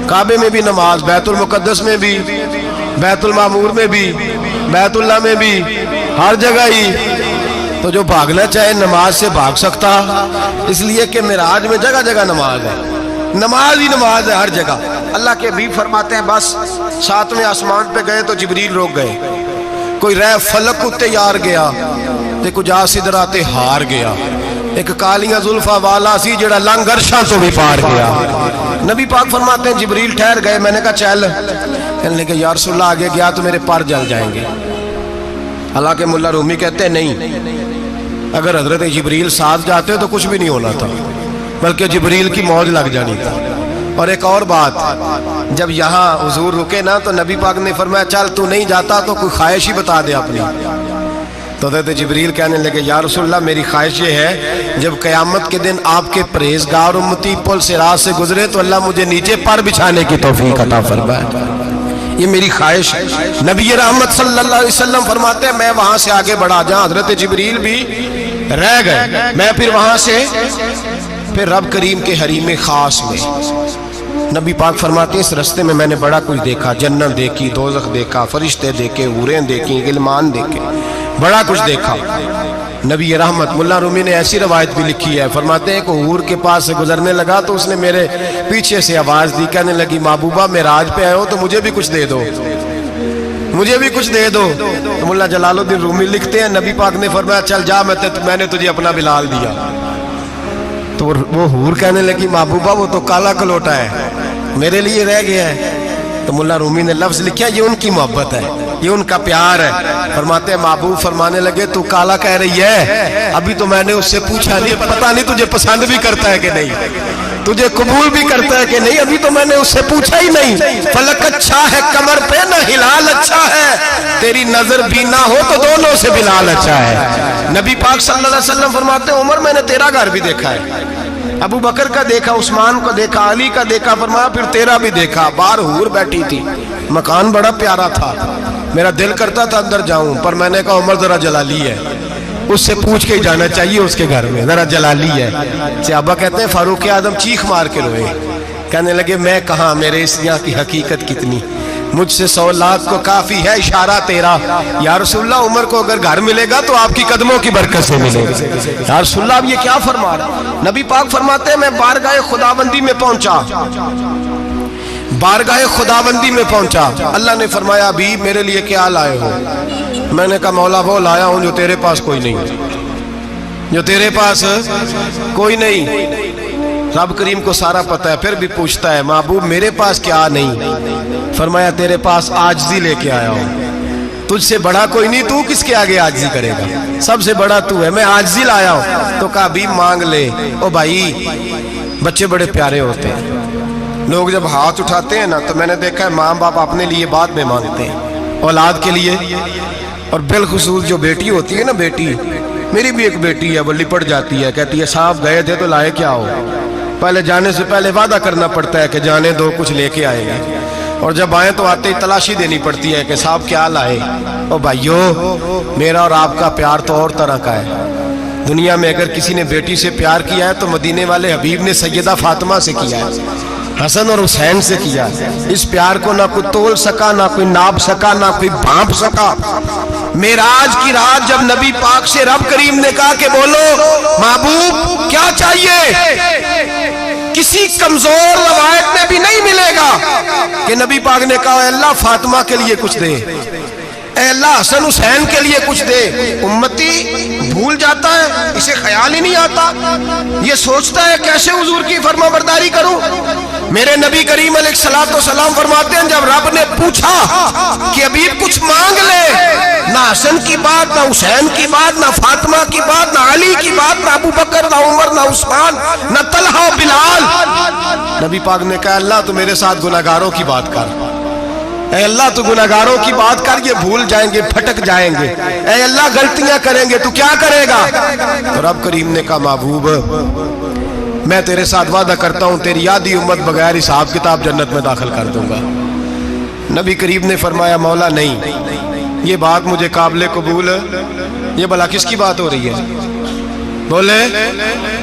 A: کعبے میں بھی نماز، بیت المقدس میں بھی، بیت المعمور میں بھی، بیت اللہ میں بھی، ہر جگہ ہی۔ تو جو بھاگنا چاہے نماز سے بھاگ سکتا، اس لیے کہ معراج میں جگہ جگہ نماز ہے، نماز ہی نماز ہے ہر جگہ۔ اللہ کے حبیب فرماتے ہیں بس 7ویں آسمان پہ گئے تو جبریل روک گئے، کوئی رہ فلک اتے یار گیا تے کچھ آسدرا تے ہار گیا، ایک کالیاں زلفا والا سی جڑا لنگ عرشاں تو بھی پار گیا۔ نبی پاک فرماتے ہیں جبریل ٹھہر گئے، میں نے کہا چل، کہنے لگے یا رسول اللہ آگے گیا تو میرے پر جل جائیں گے۔ حالانکہ ملا رومی کہتے ہیں نہیں، اگر حضرت جبریل ساتھ جاتے تو کچھ بھی نہیں ہونا تھا، بلکہ جبریل کی موج لگ جانی تھا۔ اور ایک اور بات، جب یہاں حضور رکے نا تو نبی پاک نے فرمایا چل تو نہیں جاتا تو کوئی خواہش ہی بتا دے اپنی۔ تو حضرت جبریل کہنے لگے یا رسول اللہ میری خواہش یہ ہے جب قیامت کے دن آپ کے پرہیزگار امتی پل سے راہ سے گزرے تو اللہ مجھے نیچے پر بچھانے کی توفیق عطا فرمائے، یہ میری خواہش ہے۔ نبی رحمت صلی اللہ علیہ وسلم فرماتے ہیں میں وہاں سے آگے بڑھا جہاں حضرت جبریل بھی رہ گئے، میں پھر وہاں سے پھر رب کریم کے حریم خاص میں۔ نبی پاک فرماتے ہیں اس رستے میں میں نے بڑا کچھ دیکھا، جنت دیکھی، دوزخ دیکھا، فرشتے دیکھے، حوریں دیکھی، غلمان دیکھے، بڑا کچھ دیکھا۔ نبی رحمت ملا رومی نے ایسی روایت بھی لکھی ہے، فرماتے ہیں کہ حور کے پاس سے گزرنے لگا تو اس نے میرے پیچھے سے آواز دی، کہنے لگی محبوبہ معراج پہ آئے ہو تو مجھے بھی کچھ دے دو، مجھے بھی کچھ دے دو۔ تو ملا جلال الدین رومی لکھتے ہیں نبی پاک نے فرمایا چل جا، میں نے تجھے اپنا بلال دیا۔ تو وہ حور کہنے لگی محبوبہ وہ تو کالا کلوٹا ہے، میرے لیے رہ گیا ہے۔ تو ملا رومی نے لفظ لکھا یہ ان کی محبت ہے، یہ ان کا پیار ہے۔ فرماتے ہیں محبوب فرمانے لگے تو کالا کہہ رہی ہے، ابھی تو میں نے اس سے پوچھا نہیں، پتہ نہیں تجھے پسند بھی کرتا ہے کہ نہیں، تجھے قبول بھی کرتا ہے کہ نہیں، ابھی تو میں نے اس سے پوچھا ہی نہیں۔ فلک اچھا ہے کمر پہ نہ ہلال اچھا ہے، تیری نظر بھی نہ ہو تو دونوں سے بلال اچھا ہے۔ نبی پاک صلی اللہ علیہ وسلم فرماتے ہیں عمر میں نے تیرا گھر بھی دیکھا ہے، ابو بکر کا دیکھا، عثمان کو دیکھا، علی کا دیکھا، فرمایا پھر تیرا بھی دیکھا۔ باہر حور بیٹھی تھی، مکان بڑا پیارا تھا، میرا دل کرتا تھا اندر جاؤں، پر میں نے کہا عمر ذرا جلالی ہے، اس سے پوچھ کے ہی جانا چاہیے اس کے گھر میں، ذرا جلالی ہے۔ صحابہ کہتے ہیں فاروق اعظم چیخ مار کے روئے، کہنے لگے میں کہاں، میرے اس یہاں کی حقیقت کتنی، مجھ سے 100 لاکھ کو کافی ہے اشارہ تیرا۔ یا رسول اللہ عمر کو اگر گھر ملے گا تو آپ کی قدموں کی برکت سے ملے گا۔ یا رسول اللہ اب یہ کیا فرما رہا؟ نبی پاک فرماتے ہیں میں بارگاہ خداوندی میں پہنچا، بارگاہ خداوندی میں پہنچا، اللہ نے فرمایا ابھی میرے لیے کیا لائے ہو؟ میں نے کہا مولا وہ لایا ہوں جو تیرے پاس کوئی نہیں، جو تیرے پاس کوئی نہیں۔ رب کریم کو سارا پتہ ہے، پھر بھی پوچھتا ہے محبوب میرے پاس کیا نہیں؟ فرمایا تیرے پاس عاجزی لے کے آیا ہوں، تجھ سے بڑا کوئی نہیں، تو کس کے آگے عاجزی کرے گا، سب سے بڑا تو ہے، میں عاجزی لایا ہوں۔ تو کہا بھی مانگ لے۔ او بھائی بچے بڑے پیارے ہوتے ہیں، لوگ جب ہاتھ اٹھاتے ہیں نا تو میں نے دیکھا ہے ماں باپ اپنے لیے بعد میں مانگتے ہیں، اولاد کے لیے، اور بالخصوص جو بیٹی ہوتی ہے نا، بیٹی میری بھی ایک بیٹی ہے، وہ لپٹ جاتی ہے، کہتی ہے صاحب گئے تھے تو لائے کیا ہو؟ پہلے جانے سے پہلے وعدہ کرنا پڑتا ہے کہ جانے دو کچھ لے کے آئیں گے، اور جب آئیں تو آتے ہی تلاشی دینی پڑتی ہے کہ صاحب کیا لائے۔ او بھائیو میرا اور آپ کا پیار تو اور طرح کا ہے، دنیا میں اگر کسی نے بیٹی سے پیار کیا ہے تو مدینے والے حبیب نے سیدہ فاطمہ سے کیا ہے، حسن اور حسین سے کیا۔ اس پیار کو نہ کوئی تول سکا، نہ کوئی ناپ سکا، نہ کوئی بھانپ سکا۔ معراج کی رات جب نبی پاک سے رب کریم نے کہا کہ بولو محبوب کیا چاہیے، کسی کمزور روایت میں بھی نہیں ملے گا کہ نبی پاک نے کہا اے اللہ فاطمہ کے لیے کچھ دے، اے اللہ حسن حسین کے لیے کچھ دے۔ امتی بھول جاتا ہے، اسے خیال ہی نہیں آتا، یہ سوچتا ہے کیسے حضور کی فرما برداری کروں۔ میرے نبی کریم علیہ الصلوۃ والسلام فرماتے ہیں جب رب نے پوچھا کہ ابھی کچھ مانگ لے، نہ حسن کی بات، نہ حسین کی بات، نہ فاطمہ کی بات، نہ علی کی بات، نہ ابو بکر، نہ عمر، نہ عثمان، نہ طلحہ بلال، نبی پاک نے کہا اللہ تو میرے ساتھ گناہگاروں کی بات کر، اے اللہ تو گناہگاروں کی بات کر، یہ بھول جائیں گے، پھٹک جائیں گے، اے اللہ غلطیاں کریں گے تو کیا کرے گا؟ تو رب کریم نے کہا محبوب میں تیرے ساتھ وعدہ کرتا ہوں تیری آدھی امت بغیر حساب کتاب جنت میں داخل کر دوں گا۔ نبی کریم نے فرمایا مولا نہیں، یہ بات مجھے قابل قبول، یہ بھلا کس کی بات ہو رہی ہے؟ بولے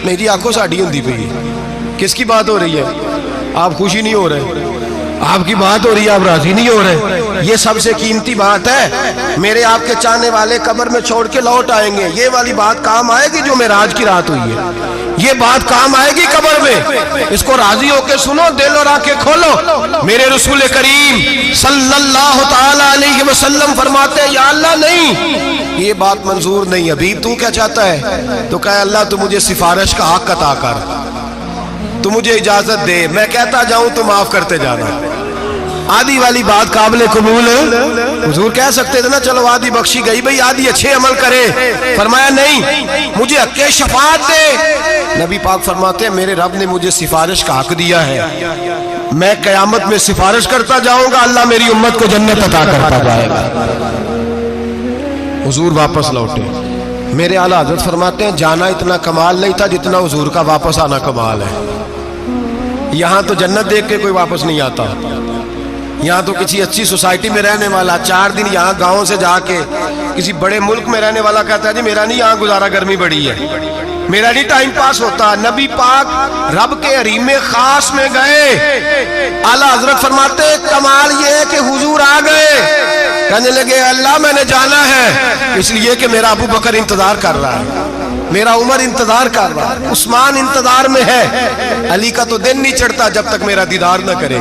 A: میری آنکھوں ساڑھی ہوندی پئی، کس کی بات ہو رہی ہے؟ آپ خوشی نہیں ہو رہے، آپ کی بات ہو رہی ہے، آپ راضی نہیں ہو رہے۔ یہ سب سے قیمتی بات ہے، میرے آپ کے چاہنے والے قبر میں چھوڑ کے لوٹ آئیں گے، یہ والی بات کام آئے گی جو معراج کی رات ہوئی ہے، یہ بات کام آئے گی قبر میں، اس کو راضی ہو کے سنو، دل اور آنکھیں کھولو۔ میرے رسول کریم صلی اللہ تعالی علیہ وسلم فرماتے ہیں یا اللہ نہیں، یہ بات منظور نہیں، ابھی تو کیا چاہتا ہے؟ تو کہا اللہ تو مجھے سفارش کا حق عطا کر، تو مجھے اجازت دے، میں کہتا جاؤں تو معاف کرتے جانا۔ آدھی والی بات قابل قبول، حضور کہہ سکتے تھے نا چلو آدھی بخشی گئی بھئی آدھی اچھے عمل کرے، فرمایا نہیں مجھے حق شفاعت دے۔ نبی پاک فرماتے ہیں میرے رب نے مجھے سفارش کا حق دیا ہے، میں قیامت میں سفارش کرتا جاؤں گا، اللہ میری امت کو جنت عطا کرتا جائے گا۔ حضور واپس لوٹے، میرے اعلیٰ حضرت فرماتے ہیں جانا اتنا کمال نہیں تھا جتنا حضور کا واپس آنا کمال ہے۔ یہاں تو جنت دیکھ کے کوئی واپس نہیں آتا، یہاں تو کسی اچھی سوسائٹی میں رہنے والا 4 دن یہاں گاؤں سے جا کے کسی بڑے ملک میں رہنے والا کہتا ہے جی میرا نہیں یہاں گزارا، گرمی بڑی ہے، میرا نہیں ٹائم پاس ہوتا۔ نبی پاک رب کے حریم خاص میں گئے، اعلیٰ حضرت فرماتے کمال یہ ہے کہ حضور آ گئے، کہنے لگے اللہ میں نے جانا ہے اس لیے کہ میرا ابو بکر انتظار کر رہا ہے, میرا عمر انتظار کر رہا ہے, عثمان انتظار میں ہے, علی کا تو دن نہیں چڑھتا جب تک میرا دیدار نہ کرے,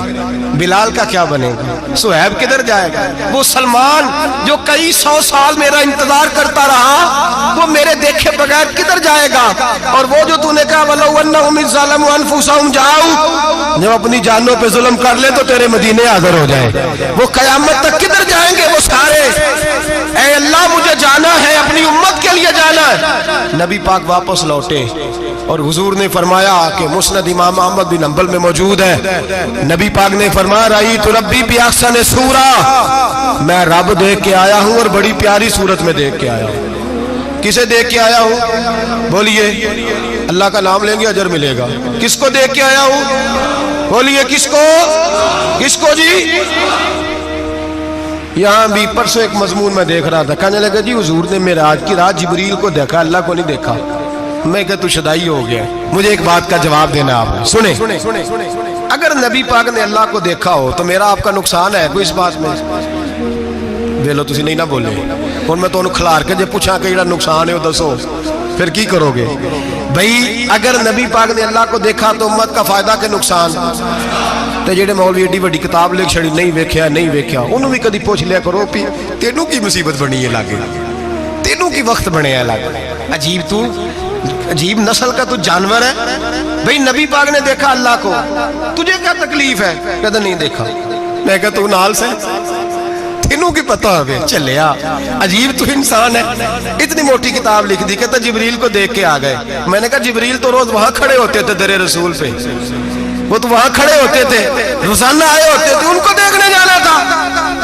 A: بلال کا کیا بنے گا, صہیب کدھر جائے گا, وہ سلمان جو کئی 100 سال میرا انتظار کرتا رہا وہ میرے دیکھے بغیر کدھر جائے گا, اور وہ جو تو نے کہا وَلَوْ أَنَّهُمْ إِذْ ظَلَمُوا أَنفُسَهُمْ جَاءُوا, جب اپنی جانوں پہ ظلم کر لے تو تیرے مدینے حاضر ہو جائے, وہ قیامت تک کدھر جائیں گے وہ سارے, اے اللہ مجھے جانا ہے, اپنی امت کے لیے جانا ہے. نبی پاک واپس لوٹے اور حضور نے فرمایا کہ مسند امام احمد بن حنبل میں موجود ہے, نبی پاک نے فرمایا رأیت ربی بأحسن صورہ, میں رب دیکھ کے آیا ہوں اور بڑی پیاری صورت میں دیکھ کے آیا ہوں. کسے دیکھ کے آیا ہوں بولیے, اللہ کا نام لیں گے اجر ملے گا. کس کو دیکھ کے آیا ہوں بولیے, کس کو جی. یہاں بھی پرسوں ایک مضمون میں دیکھ رہا تھا, کہنے لگا جی حضور نے معراج کی رات جبریل کو دیکھا, اللہ کو نہیں دیکھا. میں کہا تو شدائی ہو گیا. مجھے ایک بات کا جواب دینا آپ سنیں, اگر نبی پاک نے اللہ کو دیکھا ہو تو میرا آپ کا نقصان ہے کوئی اس بات میں؟ ویلو تسی نہیں نہ بولے اور میں تو کھلار کے جے پوچھا کہ جڑا نقصان ہے وہ دسو, پھر کی کرو گے بھئی؟ اگر نبی پاک نے اللہ کو دیکھا تو امت کا فائدہ کہ نقصان؟ تے جڑے مولوی ایڈی وڈی کتاب لکھ چھڑی نہیں ویکھیا انہوں بھی کدی پوچھ لیا کرو پی تینوں کی مصیبت بنی ہے لاگے, تینوں کی وقت بنے ہیں لاگے, عجیب نسل کا تو جانور ہے. بھئی نبی پاک نے دیکھا اللہ کو, تجھے کیا تکلیف ہے؟ کہتا نہیں دیکھا. میں کہتا تو نال سے تینوں کی پتہ ہوئے چلیا, عجیب تو انسان ہے. اتنی موٹی کتاب لکھ دی, کہتا جبریل کو دیکھ کے آ گئے. میں نے کہا جبریل تو روز وہاں کھڑے ہوتے تھے در رسول پہ, وہ تو وہاں کھڑے ہوتے تھے, روزانہ آئے ہوتے تھے, ان کو دیکھنے جانا تھا.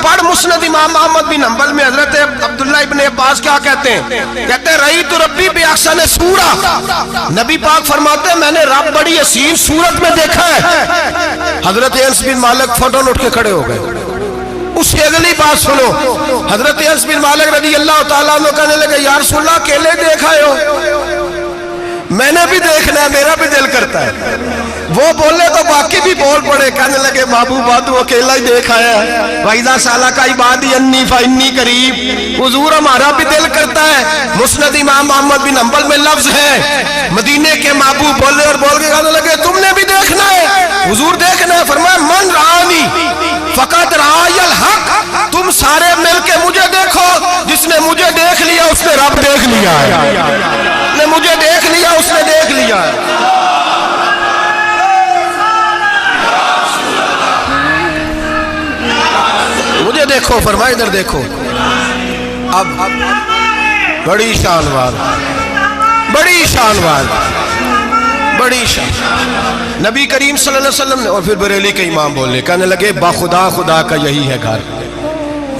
A: پڑھ مسند امام احمد بن حنبل میں حضرت عبداللہ ابن عباس کیا کہتے ہیں, کہتے ہیں رأیت ربی بأحسن صورہ, نبی پاک فرماتے ہیں میں نے رب بڑی حسین صورت میں دیکھا ہے. حضرت انس بن مالک فوٹو اٹھ کے کھڑے ہو گئے. اس سے اگلی بات سنو, حضرت انس بن مالک رضی اللہ تعالیٰ عنہ کہنے لگے یا رسول اللہ اکیلے دیکھا ہو؟ میں نے بھی دیکھنا ہے, میرا بھی دل کرتا ہے. وہ بولے تو باقی بھی بول پڑے, کہنے لگے محبوبہ تو اکیلا ہی دیکھ آیا ہے. وَإِذَا سَأَلَكَ عِبَادِي عَنِّي فَإِنِّي قَرِيبٌ, حضور ہمارا بھی دل کرتا ہے. مسند امام احمد بن حنبل میں لفظ ہے, مدینے کے محبوب بولے اور بول کے کہنے لگے تم نے بھی دیکھنا ہے. حضور دیکھنا ہے, فرمایا من رآنی فقط رآی الحق, تم سارے مل کے مجھے دیکھو, جس نے مجھے دیکھ لیا اس نے رب دیکھ لیا ہے, نے مجھے دیکھ لیا اس نے دیکھ لیا ہے. مجھے دیکھو, فرمائے ادھر دیکھو. اب بڑی شان وار, بڑی شان وار, بڑی شان. نبی کریم صلی اللہ علیہ وسلم نے, اور پھر بریلی کے امام بولے, کہنے لگے با خدا خدا کا یہی ہے گھر,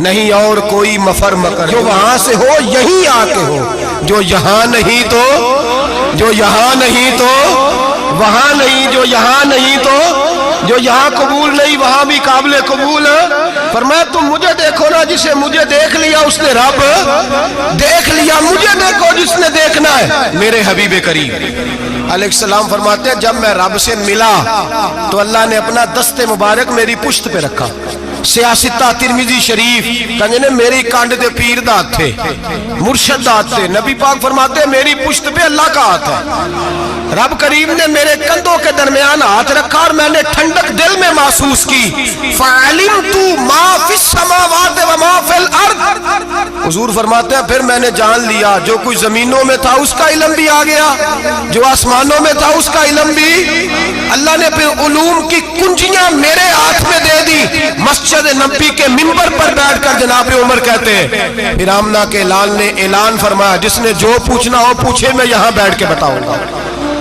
A: نہیں اور کوئی مفر مکر, جو وہاں سے ہو یہی آتے ہو, جو یہاں نہیں تو, جو یہاں نہیں تو وہاں نہیں, جو یہاں نہیں تو, جو یہاں قبول نہیں وہاں بھی قابل قبول. فرمایا تم مجھے دیکھو نا, جسے مجھے دیکھ لیا اس نے رب دیکھ لیا, مجھے دیکھو جس نے دیکھنا ہے میرے حبیب کریم علیہ السلام. فرماتے ہیں جب میں رب سے ملا تو اللہ نے اپنا دست مبارک میری پشت پہ رکھا. سیاستہ ترمذی شریف کہنے نے میری کانڈ دے پیر دات تھے, مرشد دات تھے. نبی پاک فرماتے ہیں میری پشت پہ اللہ کا ہاتھ ہے. رب کریم نے میرے کندھوں کے درمیان ہاتھ رکھا اور میں نے ٹھنڈک دل میں محسوس کی. فَعَلِمْتُ مَا فِي السَّمَاوَاتِ وَمَا فِي الْأَرْضِ, حضور فرماتے ہیں پھر میں نے جان لیا جو کچھ زمینوں میں تھا اس کا علم بھی آ گیا, جو آسمانوں میں تھا اس کا علم بھی. اللہ نے پھر علوم کی کنجیاں میرے ہاتھ میں دے دی. مسجد نبی کے منبر پر بیٹھ کر جناب عمر کہتے ہیں پھر آمنہ کے لال نے اعلان فرمایا جس نے جو پوچھنا ہو پوچھے, میں یہاں بیٹھ کے بتاؤں گا.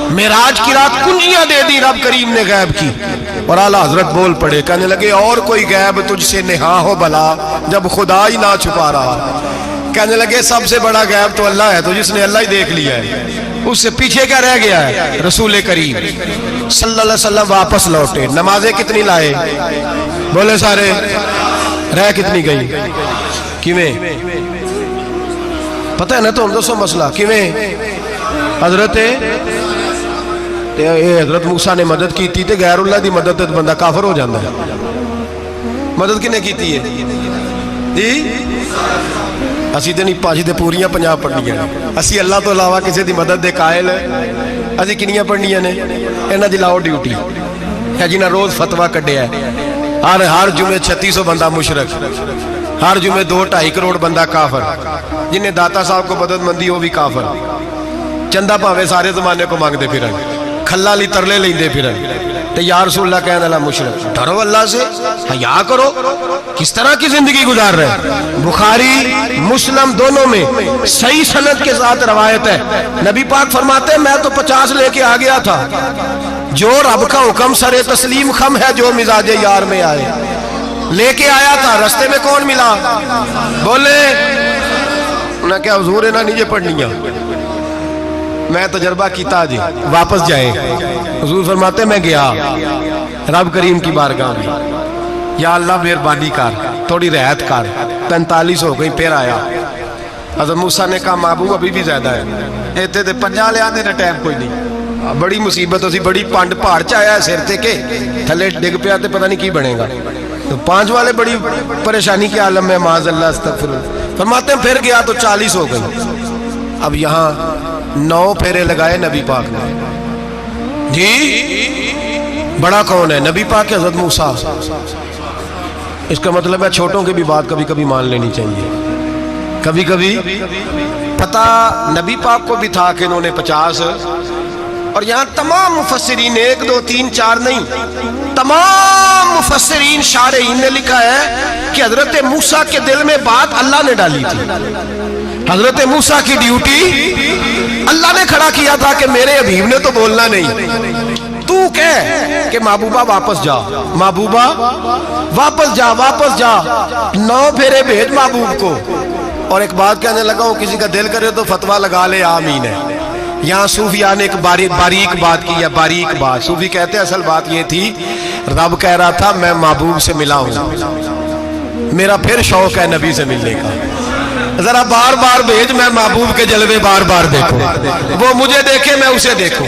A: معراج کی رات کنجیاں دے دی رب کریم نے غیب کی. اور اعلیٰ حضرت بول پڑے, کہنے لگے اور کوئی غیب تجھ سے نہا ہو بھلا جب خدا ہی نہ چھپا رہا. کہنے لگے سب سے بڑا غیب تو اللہ ہے, تو جس نے اللہ ہی دیکھ لیا ہے اس سے پیچھے کیا رہ گیا ہے. رسول کریم صلی اللہ علیہ وسلم واپس لوٹے, نمازیں کتنی لائے بولے سارے, رہ کتنی گئی, کیویں پتہ ہے نا تو ہم دوسو مسئلہ کیویں. حضرت موسیٰ نے مدد کی تھی تے غیر اللہ دی مدد تے بندہ کافر ہو جاندہ ہے. مدد کنے کی تھی ہے جی اسی تو نہیں پانچ دے پوریاں 50 پڑھنیاں اسی اللہ تو علاوہ کسی دی مدد دے قائل اسی کنیاں پڑھنیاں نے انہاں دی لاؤ ڈیوٹی ہے جنہاں روز فتویٰ کڈیا ہے ہر جمعے 3600 بندہ مشرک ہر جمعے 2-2.5 کروڑ بندہ کافر جنہیں داتا صاحب کو مدد مندی وہ بھی کافر چندہ پاوے سارے زمانے کو مانگتے پھرن کھلا لی ترلے لیندے پھرن تو یا رسول اللہ کہنے اللہ مشرک ڈرو اللہ سے حیا کرو کس طرح کی زندگی گزار رہے بخاری مسلم دونوں میں صحیح سند کے ساتھ روایت ہے نبی پاک فرماتے ہیں میں تو 50 لے کے آ گیا تھا جو رب کا حکم سر تسلیم خم ہے جو مزاج یار میں آئے لے کے آیا تھا رستے میں کون ملا بولے انہیں کیا حضور ہے نا نیچے پڑھنیاں میں تجربہ کیتا جی واپس جائیں حضور فرماتے میں گیا رب کریم کی بارگاہ میں یا اللہ مہربانی کر تھوڑی رعایت کر 45 ہو گئی پھر آیا حضرت موسیٰ نے کہا محبوب ابھی بھی زیادہ ہے ایتے تے 50 لے آنے نے ٹائم کوئی نہیں بڑی مصیبت اسی بڑی پانڈ پہاڑ چایا ہے سر تے کے تھلے ڈگ پیا تے پتہ نہیں کی بنے گا تو 5 والے بڑی پریشانی کے عالم میں معاذ اللہ استغفر فرماتے ہیں پھر گیا تو 40 ہو گئی اب یہاں 9 پھیرے لگائے نبی پاک نے جی بڑا کون ہے نبی پاک حضرت موسیٰ اس کا مطلب ہے چھوٹوں کی بھی بات کبھی کبھی مان لینی چاہیے کبھی کبھی پتہ نبی پاک کو بھی تھا کہ انہوں نے 50 اور یہاں تمام مفسرین 1 2 3 4 نہیں تمام مفسرین شارحین نے لکھا ہے کہ حضرت موسیٰ کے دل میں بات اللہ نے ڈالی تھی حضرت موسیٰ کی ڈیوٹی اللہ نے کھڑا کیا تھا کہ میرے حبیب نے تو بولنا نہیں تو کہہ کہ محبوبہ واپس جا محبوبہ واپس جا واپس جا 9 پھیرے بھیج محبوب کو اور ایک بات کہنے لگا ہوں کسی کا دل کرے تو فتویٰ لگا لے آمین ہے یہاں صوفیاء نے ایک باریک بات کی ہے باریک بات صوفی کہتے ہیں اصل بات یہ تھی رب کہہ رہا تھا میں محبوب سے ملا ہوں میرا پھر شوق ہے نبی سے ملنے کا ذرا بار بار بھیج میں محبوب کے جلوے بار بار دیکھوں وہ مجھے دیکھے میں اسے دیکھوں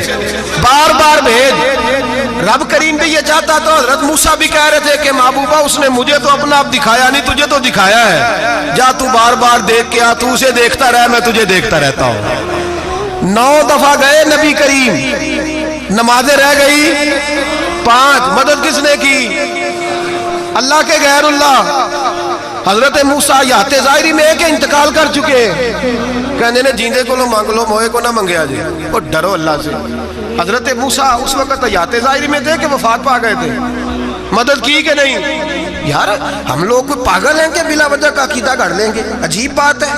A: بار بار بھیج رب کریم بھی یہ چاہتا تو حضرت موسیٰ بھی کہہ رہے تھے کہ محبوبہ اس نے مجھے تو اپنا اب دکھایا نہیں تجھے تو دکھایا ہے جا تو بار بار دیکھ کے آ تو اسے دیکھتا رہ میں تجھے دیکھتا رہتا ہوں 9 دفعہ گئے نبی کریم نمازیں رہ گئی 5 مدد کس نے کی اللہ کے غیر اللہ حضرت موسیٰ یات ظاہری میں کہ انتقال کر چکے کہنے نے جیندے کو لو مانگ لو موئے کو نہ منگیا جی اور ڈرو اللہ سے حضرت موسیٰ اس وقت یات ظاہری میں تھے کہ وفات پا گئے تھے مدد کی کہ نہیں یار ہم لوگ کوئی پاگل ہیں کہ بلا وجہ کا عقیدہ گھڑ لیں گے عجیب بات ہے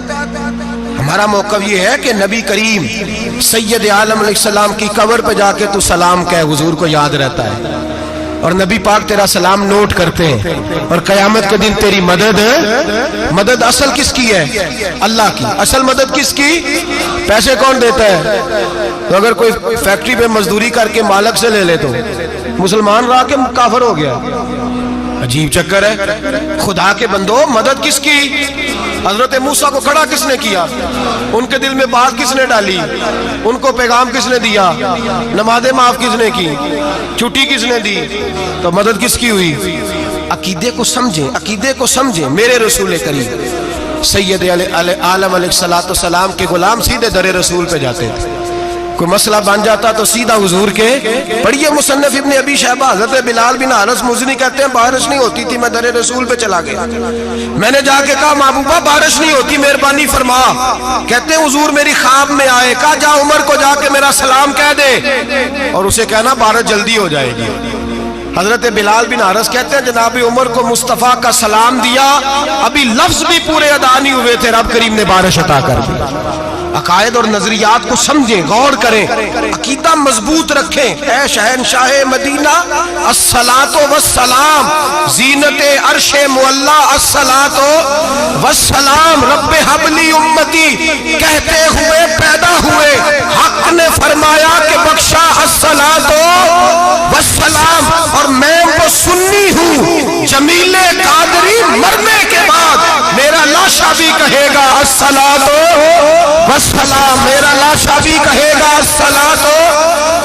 A: ہمارا موقف یہ ہے کہ نبی کریم سید عالم علیہ السلام کی قبر پہ جا کے تو سلام کہے حضور کو یاد رہتا ہے اور نبی پاک تیرا سلام نوٹ کرتے ہیں اور قیامت کے دن تیری مدد اصل کس کی ہے اللہ کی اصل مدد کس کی پیسے کون دیتا ہے تو اگر کوئی فیکٹری پہ مزدوری کر کے مالک سے لے لے تو مسلمان رہا کے کافر ہو گیا عجیب چکر ہے خدا کے بندو مدد کس کی حضرت موسیٰ کو کھڑا کس نے کیا ان کے دل میں بات کس نے ڈالی ان کو پیغام کس نے دیا نمازیں معاف کس نے کی چھٹی کس نے دی تو مدد کس کی ہوئی عقیدے کو سمجھیں میرے رسول کریم سید عالم علیہ السلام کے غلام سیدھے در رسول پہ جاتے تھے کوئی مسئلہ بن جاتا تو سیدھا حضور کے پڑھیے مصنف ابن ابی شیبہ حضرت بلال بن حارث مزنی کہتے ہیں بارش نہیں ہوتی تھی میں در رسول پہ چلا گیا میں نے جا کے کہا محبوبہ بارش نہیں ہوتی مہربانی فرما کہتے ہیں حضور میری خواب میں آئے کہا جا عمر کو جا کے میرا سلام کہہ دے اور اسے کہنا بارش جلدی ہو جائے گی حضرت بلال بن حارث کہتے ہیں جناب عمر کو مصطفیٰ کا سلام دیا ابھی لفظ بھی پورے ادا نہیں ہوئے تھے رب کریم نے بارش عطا کر دی عقائد اور نظریات کو سمجھیں غور کریں عقیدہ مضبوط رکھیں اے شہنشاہ مدینہ الصلاۃ والسلام زینت عرش معلا الصلاۃ والسلام رب حب لی امتی کہتے ہوئے پیدا ہوئے حق نے فرمایا کہ بخشا الصلاۃ والسلام اور میں وہ سنی ہوں جمیل قادری مرنے کے بعد میرا لاشا بھی کہے گا الصلاۃ والسلام میرا لاشا بھی کہے گا الصلاۃ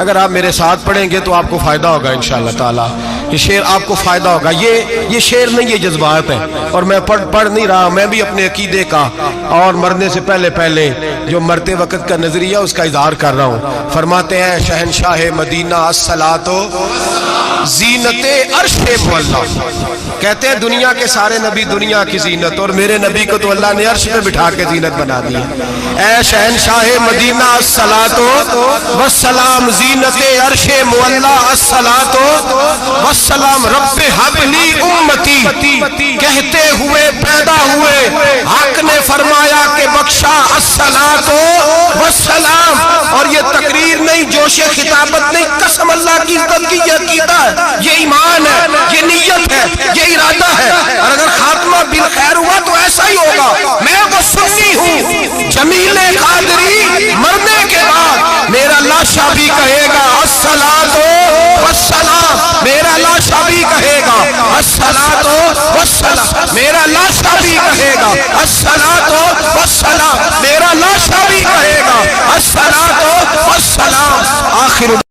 A: اگر آپ میرے ساتھ پڑھیں گے تو آپ کو فائدہ ہوگا انشاءاللہ تعالی. یہ شعر آپ کو فائدہ ہوگا. یہ شعر نہیں، یہ جذبات ہیں. اور میں پڑھ نہیں رہا، میں بھی اپنے عقیدے کا اور مرنے سے پہلے جو مرتے وقت کا نظریہ اس کا اظہار کر رہا ہوں. فرماتے ہیں شہنشاہ مدینہ الصلاۃ زینت عرش مولا. کہتے ہیں دنیا کے سارے نبی دنیا کی زینت، اور میرے نبی کو تو اللہ نے عرش پہ بٹھا کے زینت بنا دیا. اے شہنشاہ مدینہ الصلاۃ والسلام زینت عرش مولا الصلاۃ والسلام رب حب لی امتی. کہتے ہوئے پیدا ہوئے حق نے فرمایا کہ بخشا الصلاۃ والسلام. اور یہ تقریر نہیں، جوش خطابت نہیں، قسم اللہ کی عزت کی یہ عقیدہ ہے، یہ ایمان ہے، یہ نیت ہے، یہ ارادہ ہے. اور اگر خاتمہ بالخیر ہوا تو ایسا ہی ہوگا. میں وہ سنی ہوں، جمیل قادری مرنے کے بعد میرا لاشا بھی کہے گا الصلاۃ والسلام. میرا لاشا بھی کہے گا الصلاۃ والسلام. میرا لاشا بھی کہے گا الصلاۃ والسلام. میرا لاشا بھی کہے گا الصلاۃ والسلام. آخر